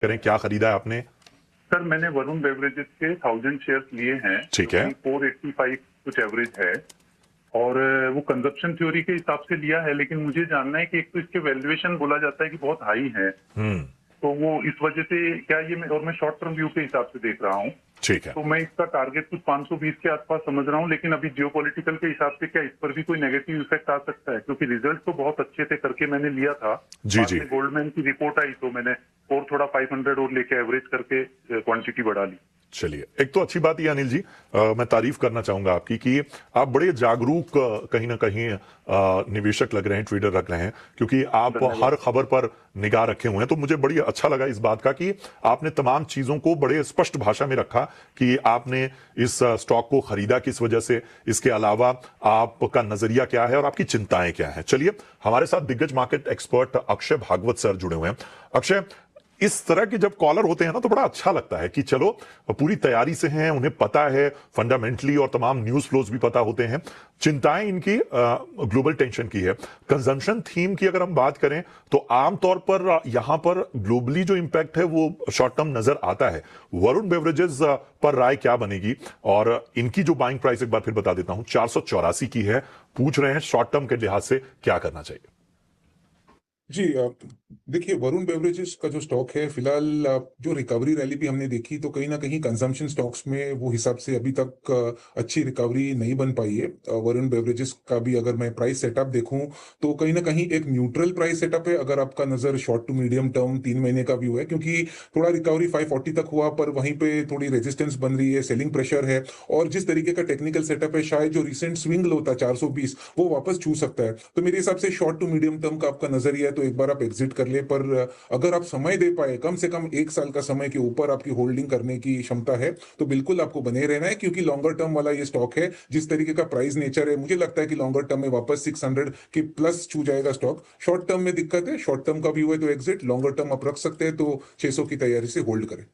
करें, क्या खरीदा है आपने? सर मैंने वरुण बेवरेजेस के 1000 शेयर्स लिए हैं। ठीक है। 485 कुछ एवरेज है और वो कंजप्शन थ्योरी के हिसाब से लिया है, लेकिन मुझे जानना है कि एक तो इसके वैल्यूएशन बोला जाता है कि बहुत हाई है, तो वो इस वजह से क्या ये मैं शॉर्ट टर्म व्यू के हिसाब से देख रहा हूँ। ठीक है। तो मैं इसका टारगेट कुछ 520 के आसपास समझ रहा हूँ, लेकिन अभी जियोपॉलिटिकल के हिसाब से क्या इस पर भी कोई नेगेटिव इफेक्ट आ सकता है? क्योंकि रिजल्ट तो बहुत अच्छे थे करके मैंने लिया था, जी बाद जी। में गोल्डमैन की रिपोर्ट आई तो मैंने और थोड़ा 500 और लेके एवरेज करके क्वांटिटी बढ़ा ली। चलिए, एक तो अच्छी बात ये अनिल जी, मैं तारीफ करना चाहूंगा आपकी कि आप बड़े जागरूक कहीं ना कहीं निवेशक लग रहे हैं, ट्रेडर लग रहे हैं, क्योंकि आप हर खबर पर निगाह रखे हुए हैं। तो मुझे बड़ी अच्छा लगा इस बात का कि आपने तमाम चीजों को बड़े स्पष्ट भाषा में रखा कि आपने इस स्टॉक को खरीदा किस वजह से, इसके अलावा आपका नजरिया क्या है और आपकी चिंताएं क्या हैं। चलिए, हमारे साथ दिग्गज market expert Akshay Bhagwat sir जुड़े हुए हैं। अक्षय, इस तरह के जब कॉलर होते हैं ना तो बड़ा अच्छा लगता है कि चलो पूरी तैयारी से हैं, उन्हें पता है फंडामेंटली और तमाम न्यूज फ्लोज भी पता होते हैं। चिंताएं इनकी ग्लोबल टेंशन की है। कंजम्पशन थीम की अगर हम बात करें तो आमतौर पर यहां पर ग्लोबली जो इंपैक्ट है वो शॉर्ट टर्म नजर आता है। वरुण बेवरेजेस पर राय क्या बनेगी? और इनकी जो बाइंग प्राइस एक बार फिर बता देता हूं, 484 की है। पूछ रहे हैं शॉर्ट टर्म के लिहाज से क्या करना चाहिए? जी देखिए, वरुण बेवरेजेस का जो स्टॉक है फिलहाल जो रिकवरी रैली भी हमने देखी तो कहीं ना कहीं कंजम्पशन स्टॉक्स में वो हिसाब से अभी तक अच्छी रिकवरी नहीं बन पाई है। वरुण बेवरेजेस का भी अगर मैं प्राइस सेटअप देखूं तो कहीं ना कहीं एक न्यूट्रल प्राइस सेटअप है अगर आपका नजर शॉर्ट टू मीडियम टर्म 3 महीने का व्यू है, क्योंकि थोड़ा रिकवरी 540 तक हुआ पर वहीं पे थोड़ी रेजिस्टेंस बन रही है, सेलिंग प्रेशर है और जिस तरीके का टेक्निकल सेटअप है शायद जो रिसेंट स्विंग लो था 420 वो वापस छू सकता है। तो मेरे हिसाब से शॉर्ट टू मीडियम टर्म का आपका नजरिया है तो एक बार आप एग्जिट कर ले, पर अगर आप समय दे पाए, कम से कम 1 साल का समय के ऊपर आपकी होल्डिंग करने की क्षमता है तो बिल्कुल आपको बने रहना है, क्योंकि लॉन्गर टर्म वाला ये स्टॉक है। जिस तरीके का प्राइस नेचर है मुझे लगता है कि लॉन्गर टर्म में वापस 600 के प्लस छू जाएगा स्टॉक। शॉर्ट टर्म में दिक्कत है, शॉर्ट टर्म का भी हुआ है तो एग्जिट, लॉन्गर टर्म आप रख सकते हैं तो 600 की तैयारी से होल्ड करें।